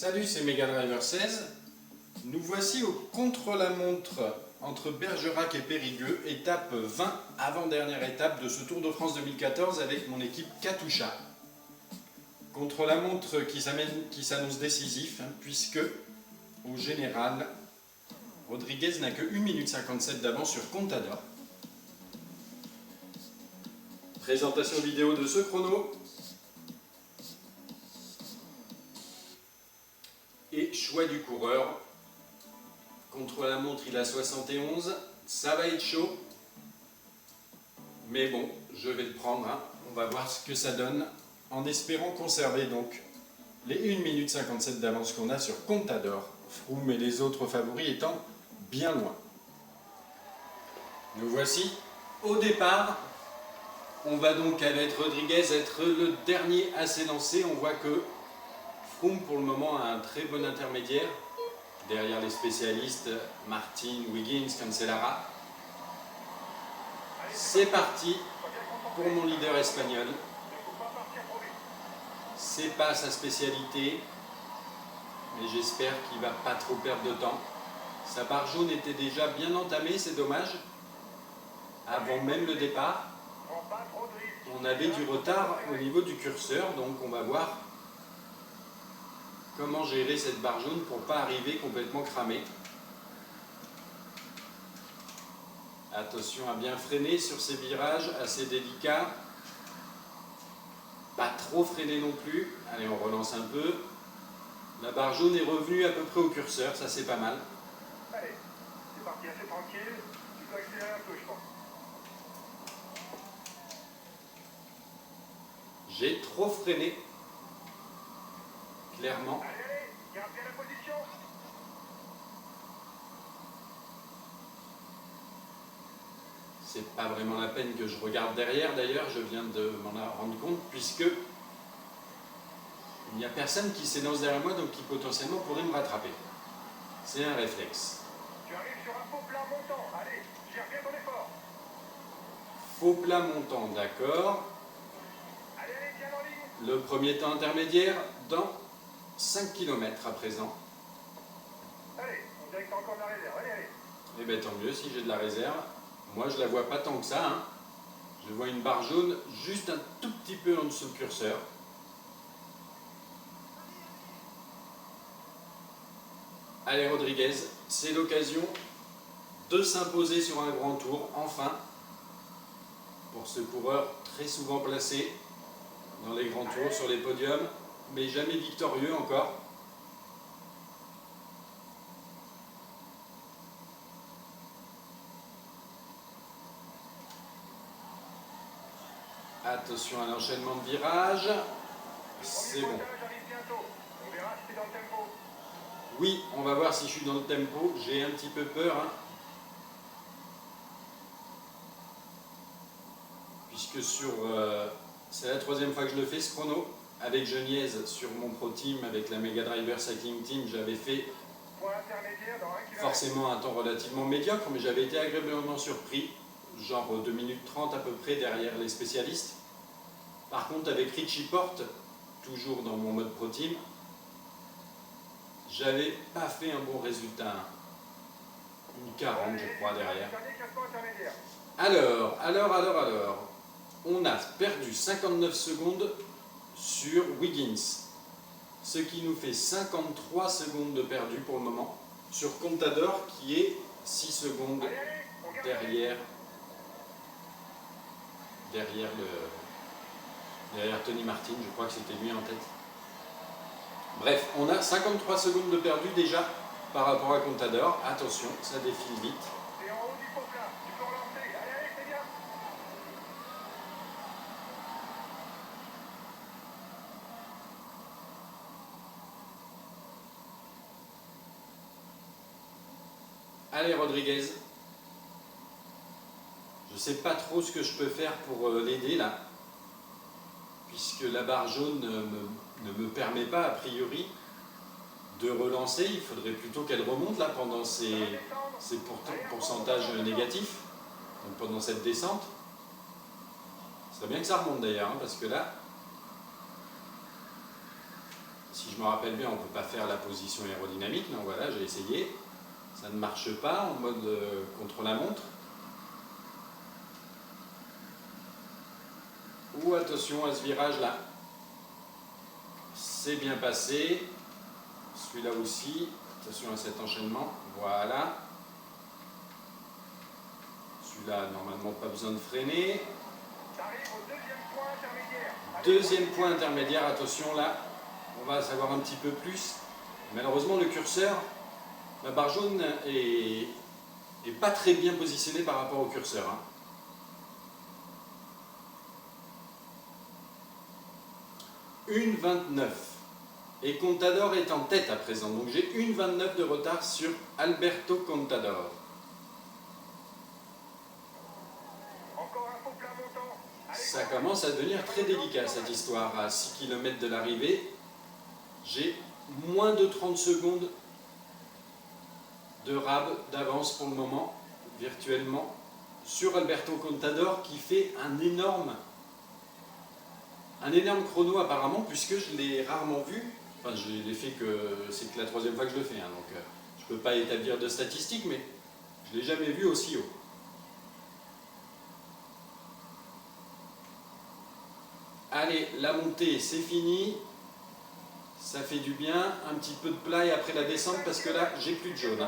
Salut, c'est Megadriver 16. Nous voici au contre-la-montre entre Bergerac et Périgueux, étape 20, avant-dernière étape de ce Tour de France 2014 avec mon équipe Katusha. Contre-la-montre qui s'annonce décisif, puisque, au général, Rodriguez n'a que 1 minute 57 d'avance sur Contador. Présentation vidéo de ce chrono. Et choix du coureur. Contre la montre, il a 71. Ça va être chaud. Mais bon, je vais le prendre. On va voir ce que ça donne. En espérant conserver donc les 1 minute 57 d'avance qu'on a sur Contador. Froome et les autres favoris étant bien loin. Nous voici au départ. On va donc avec Rodriguez être le dernier à s'élancer. On voit que Froome pour le moment a un très bon intermédiaire. Derrière les spécialistes, Martin, Wiggins, Cancellara. C'est parti pour mon leader espagnol. C'est pas sa spécialité, mais j'espère qu'il va pas trop perdre de temps. Sa barre jaune était déjà bien entamée, c'est dommage. Avant même le départ, on avait du retard au niveau du curseur, donc on va voir comment gérer cette barre jaune pour ne pas arriver complètement cramé. Attention à bien freiner sur ces virages assez délicats. Pas trop freiner non plus. Allez, on relance un peu. La barre jaune est revenue à peu près au curseur, ça c'est pas mal. Allez, c'est parti assez tranquille. Tu peux accélérer un peu, je pense. J'ai trop freiné. Clairement. Allez, garde bien la position. C'est pas vraiment la peine que je regarde derrière, d'ailleurs, je viens de m'en rendre compte, puisque il n'y a personne qui s'élance derrière moi, donc qui potentiellement pourrait me rattraper. C'est un réflexe. Tu arrives sur un faux plat montant. Allez, gère bien ton effort. Faux plat montant, d'accord. Allez, tiens en ligne. Le premier temps intermédiaire dans 5 km à présent. Allez, on dirait que t'as encore de la réserve. Allez, allez. Eh bien tant mieux si j'ai de la réserve. Moi je la vois pas tant que ça. Je vois une barre jaune juste un tout petit peu en dessous du curseur. Allez Rodriguez, c'est l'occasion de s'imposer sur un grand tour, enfin, pour ce coureur très souvent placé dans les grands tours, sur les podiums, mais jamais victorieux encore. Attention à l'enchaînement de virages. C'est bon. J'arrive bientôt. On verra si t'es dans le tempo. Oui, on va voir si je suis dans le tempo. J'ai un petit peu peur. Puisque c'est la 3e fois que je le fais ce chrono. Avec Geniez sur mon pro team, avec la Megadriver Cycling Team, j'avais fait Point intermédiaire dans 1 km. forcément un temps relativement médiocre, mais j'avais été agréablement surpris. Genre 2 minutes 30 à peu près derrière les spécialistes. Par contre, avec Richie Porte, toujours dans mon mode pro team, j'avais pas fait un bon résultat. Une 40 je crois derrière. Dernier classement intermédiaire. Alors, on a perdu 59 secondes sur Wiggins, ce qui nous fait 53 secondes de perdu pour le moment, sur Contador qui est 6 secondes Allez, allez, on garde derrière Tony Martin, je crois que c'était lui en tête. Bref, on a 53 secondes de perdu déjà par rapport à Contador. Attention, ça défile vite. T'es en haut du faux plat. Tu peux relancer. Allez, allez, c'est bien. Allez Rodriguez. Je sais pas trop ce que je peux faire pour l'aider là, puisque la barre jaune ne me permet pas a priori de relancer. Il faudrait plutôt qu'elle remonte là pendant ces pourcentages négatifs, donc pendant cette descente. Ce serait bien que ça remonte d'ailleurs, parce que là, si si je me rappelle bien, on ne peut pas faire la position aérodynamique. Non, voilà, j'ai essayé. Ça ne marche pas en mode contre-la-montre. Ou attention à ce virage-là. C'est bien passé. Celui-là aussi. Attention à cet enchaînement. Voilà. Celui-là, normalement, pas besoin de freiner. Deuxième point intermédiaire, attention là. On va savoir un petit peu plus. Malheureusement, le curseur, la barre jaune est pas très bien positionnée par rapport au curseur. 1,29. Et Contador est en tête à présent. Donc j'ai 1,29 de retard sur Alberto Contador. Ça commence à devenir très délicat cette histoire. À 6 km de l'arrivée, j'ai moins de 30 secondes de rab d'avance pour le moment, virtuellement, sur Alberto Contador qui fait un énorme chrono apparemment, puisque je l'ai rarement vu. Enfin, je l'ai fait c'est que la troisième fois que je le fais, donc je ne peux pas établir de statistiques, mais je ne l'ai jamais vu aussi haut. Allez, la montée, c'est fini. Ça fait du bien. Un petit peu de plat et après la descente, parce que là, j'ai plus de jaune.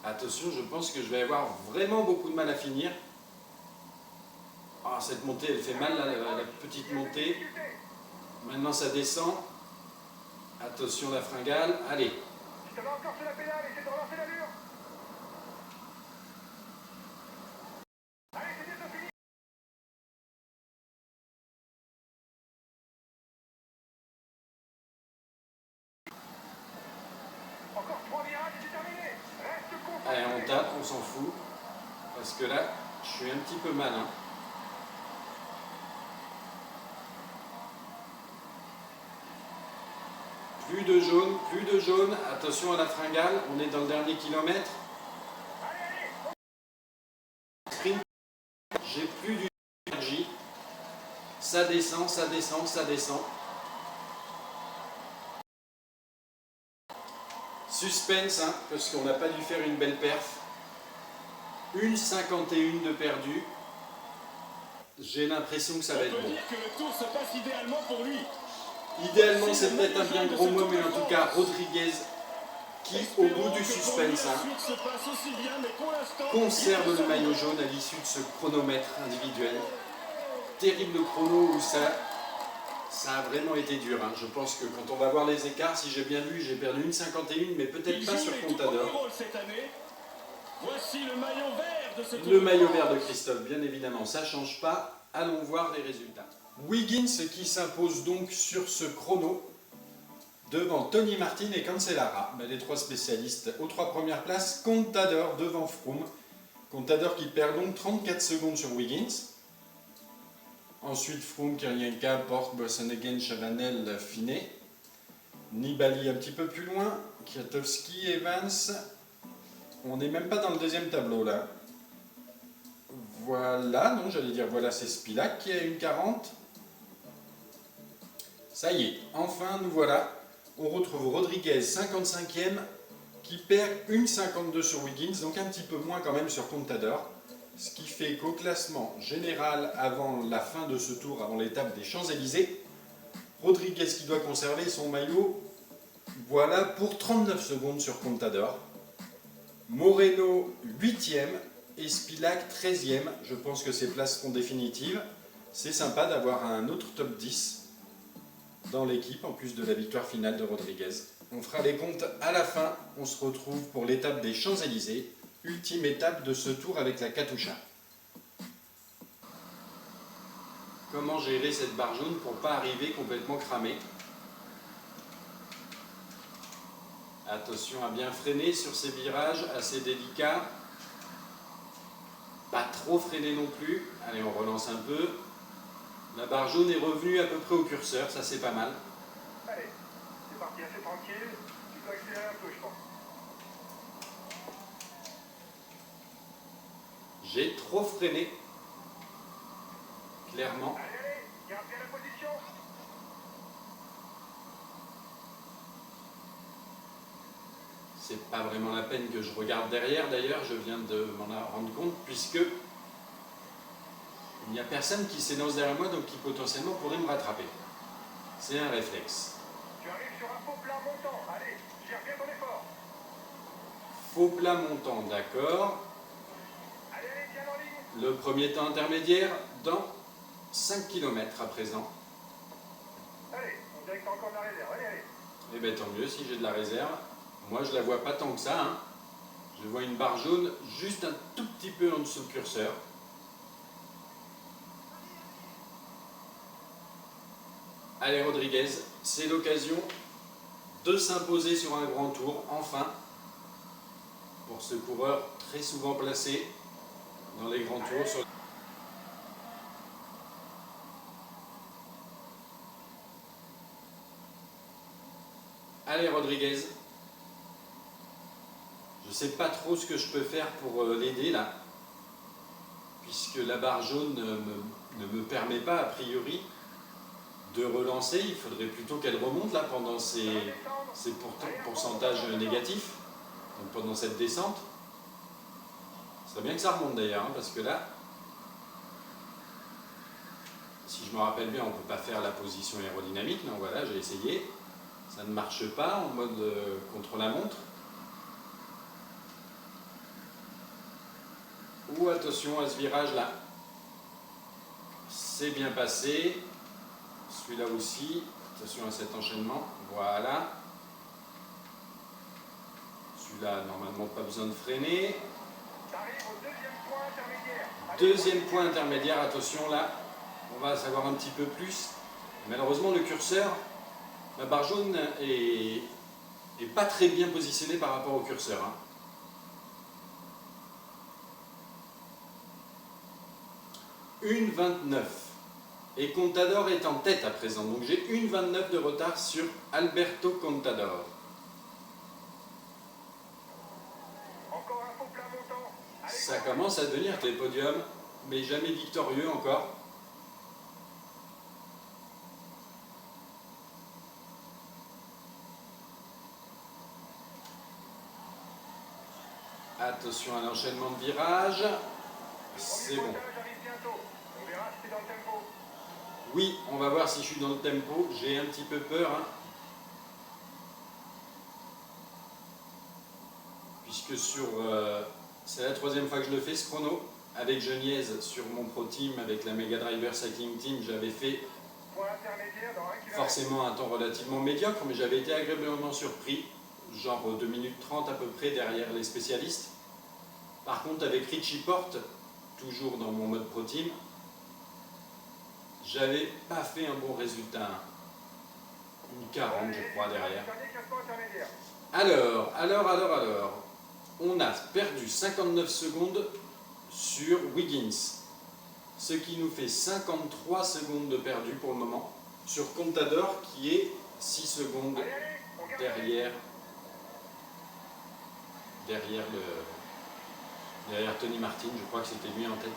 Attention, je pense que je vais avoir vraiment beaucoup de mal à finir. Ah, cette montée, elle fait mal, la petite montée. Maintenant, ça descend. Attention, la fringale. Allez. Si tu vas encore sur la pédale, essaie de relancer l'allure. Allez, c'est bientôt fini. Encore 3 virages et c'est terminé. Reste concentré. Allez, on tape, on s'en fout. Parce que là, je suis un petit peu mal. Plus de jaune, plus de jaune. Attention à la fringale, on est dans le dernier kilomètre. Sprint, j'ai plus d'énergie. Ça descend, ça descend, ça descend. Suspense, parce qu'on n'a pas dû faire une belle perf. 1,51 de perdu. J'ai l'impression que ça va être bon. On peut dire que le tour se passe idéalement pour lui. Idéalement, c'est peut-être un bien gros mot, mais en tout cas, Rodriguez, qui, au bout du suspense, conserve le maillot jaune à l'issue de ce chronomètre individuel. Terrible chrono où ça a vraiment été dur. Je pense que quand on va voir les écarts, si j'ai bien vu, j'ai perdu 1,51, mais peut-être pas sur Contador. Voici le maillot vert de ce Le maillot vert de Christophe, bien évidemment, ça ne change pas. Allons voir les résultats. Wiggins qui s'impose donc sur ce chrono devant Tony Martin et Cancellara, les trois spécialistes aux trois premières places. Contador devant Froome. Contador qui perd donc 34 secondes sur Wiggins. Ensuite Froome, Kirienka, Porte, Boasson-Hagen, Chavanel, Finet. Nibali un petit peu plus loin. Kwiatkowski, Evans. On n'est même pas dans le deuxième tableau là. Voilà, non, j'allais dire voilà, c'est Spilak qui a une 40. Ça y est, enfin nous voilà. On retrouve Rodriguez 55e qui perd 1,52 sur Wiggins, donc un petit peu moins quand même sur Contador. Ce qui fait qu'au classement général avant la fin de ce tour, avant l'étape des Champs-Élysées, Rodriguez qui doit conserver son maillot, voilà, pour 39 secondes sur Contador. Moreno 8e et Spilak 13e. Je pense que ces places seront définitives. C'est sympa d'avoir un autre top 10 dans l'équipe, en plus de la victoire finale de Rodriguez. On fera les comptes à la fin. On se retrouve pour l'étape des Champs-Élysées, ultime étape de ce tour avec la Katusha. Comment gérer cette barre jaune pour ne pas arriver complètement cramé? Attention à bien freiner sur ces virages assez délicats. Pas trop freiner non plus. Allez, on relance un peu. La barre jaune est revenue à peu près au curseur, ça c'est pas mal. Allez, c'est parti assez tranquille. Tu peux accélérer un peu, je pense. J'ai trop freiné. clairement. Allez, allez, garde bien la position. C'est pas vraiment la peine que je regarde derrière, d'ailleurs, je viens de m'en rendre compte, puisque il n'y a personne qui s'élance derrière moi, donc qui potentiellement pourrait me rattraper. C'est un réflexe. Tu arrives sur un faux plat montant. Allez, gère bien ton effort. Faux plat montant, d'accord. Allez, allez, tiens en ligne. Le premier temps intermédiaire dans 5 km à présent. Allez, on dirait que t'as encore de la réserve. Allez, allez. Eh bien tant mieux si j'ai de la réserve. Moi je la vois pas tant que ça, hein. Je vois une barre jaune juste un tout petit peu en dessous du curseur. Allez Rodriguez, c'est l'occasion de s'imposer sur un grand tour, enfin, pour ce coureur très souvent placé dans les grands tours. Allez Rodriguez, je sais pas trop ce que je peux faire pour l'aider là, puisque la barre jaune ne me permet pas a priori de relancer. Il faudrait plutôt qu'elle remonte là pendant ces pourcentages négatifs, donc pendant cette descente. Ce serait bien que ça remonte d'ailleurs, hein, parce que là, si je me rappelle bien, on ne peut pas faire la position aérodynamique. Non, voilà, j'ai essayé. Ça ne marche pas en mode contre-la-montre. Ou attention à ce virage là. C'est bien passé. Celui-là aussi. Attention à cet enchaînement. Voilà. Celui-là, normalement, pas besoin de freiner. T'arrives au deuxième point intermédiaire. Deuxième point intermédiaire, attention là. On va savoir un petit peu plus. Malheureusement, le curseur, la barre jaune est pas très bien positionnée par rapport au curseur, hein. Une 29. Et Contador est en tête à présent. Donc j'ai une 29 de retard sur Alberto Contador. Encore un faux plat montant. Allez, Ça commence à devenir tes podiums, mais jamais victorieux encore. Attention à l'enchaînement de virages. C'est bon. J'arrive bientôt. On verra si t'es dans le tempo. Oui, on va voir si je suis dans le tempo. J'ai un petit peu peur, hein. Puisque c'est la troisième fois que je le fais ce chrono. Avec Geniez sur mon Pro Team, avec la Mega Driver Cycling Team, j'avais fait Point intermédiaire dans 1 km. forcément un temps relativement médiocre, mais j'avais été agréablement surpris, genre 2 minutes 30 à peu près derrière les spécialistes. Par contre, avec Richie Porte, toujours dans mon mode Pro Team, j'avais pas fait un bon résultat. Une 40, je crois, derrière. Alors, on a perdu 59 secondes sur Wiggins, ce qui nous fait 53 secondes de perdu pour le moment, sur Contador qui est 6 secondes derrière Tony Martin, je crois que c'était lui en tête.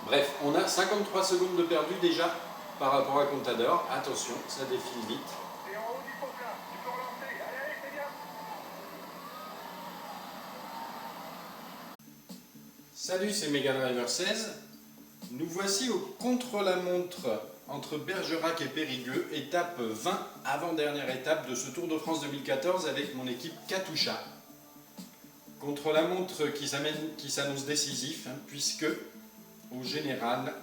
Bref, on a 53 secondes de perdu déjà par rapport à Contador. Attention, ça défile vite. T'es en haut du faux plat, tu peux relancer. Allez, allez, c'est bien. Salut, c'est Mega Driver 16. Nous voici au contre-la-montre entre Bergerac et Périgueux, étape 20, avant-dernière étape de ce Tour de France 2014 avec mon équipe Katusha. Contre-la-montre qui s'annonce décisif, hein, puisque au général,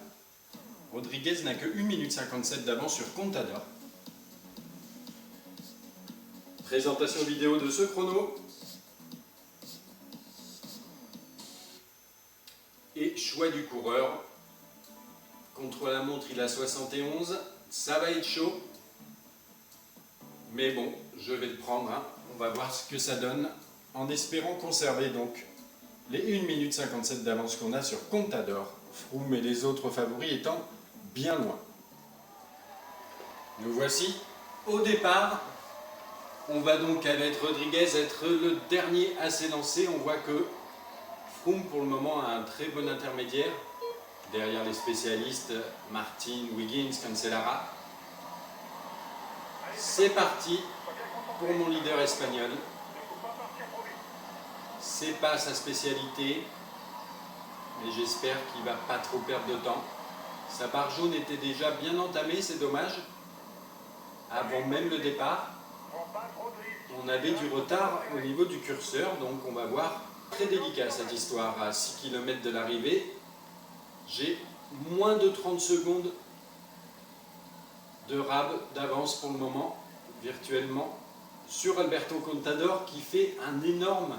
Rodriguez n'a que 1 minute 57 d'avance sur Contador. Présentation vidéo de ce chrono. Et choix du coureur. Contre la montre, il a 71. Ça va être chaud. Mais bon, je vais le prendre, hein. On va voir ce que ça donne. En espérant conserver donc les 1 minute 57 d'avance qu'on a sur Contador. Froome et les autres favoris étant bien loin. Nous voici au départ. On va donc avec Rodriguez être le dernier à s'élancer. On voit que Froome pour le moment a un très bon intermédiaire. derrière les spécialistes Martin, Wiggins, Cancellara. C'est parti pour mon leader espagnol. C'est pas sa spécialité, mais j'espère qu'il va pas trop perdre de temps. Sa barre jaune était déjà bien entamée, c'est dommage. Avant même le départ, on avait du retard au niveau du curseur, donc on va voir. Très délicat cette histoire, à 6 km de l'arrivée. J'ai moins de 30 secondes de rab d'avance pour le moment, virtuellement, sur Alberto Contador qui fait un énorme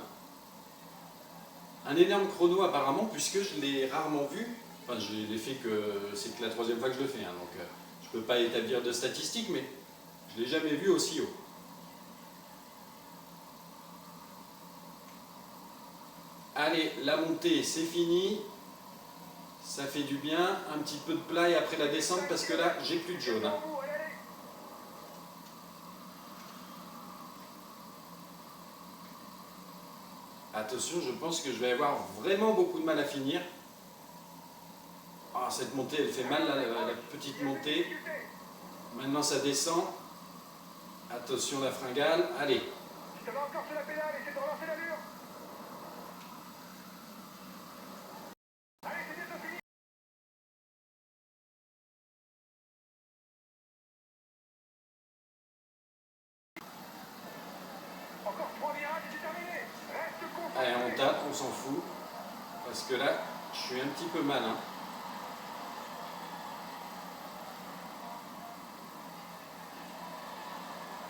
chrono apparemment, puisque je l'ai rarement vu. Enfin, je l'ai fait que c'est que la 3e fois que je le fais, hein, donc je ne peux pas établir de statistiques, mais je ne l'ai jamais vu aussi haut. Allez, la montée, c'est fini. Ça fait du bien. Un petit peu de plat et après la descente, parce que là, j'ai plus de jaune. Hein. Attention, je pense que je vais avoir vraiment beaucoup de mal à finir. Ah, cette montée, elle fait mal, la petite montée. Maintenant, ça descend. Attention, la fringale. Allez. Si tu vas encore sur la pédale, essaie de relancer l'allure. Allez, c'est bientôt fini. Encore 3 virages et c'est terminé. Reste concentré. Allez, on tape, on s'en fout. Parce que là, je suis un petit peu mal. Hein.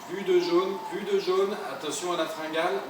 Plus de jaune, attention à la fringale.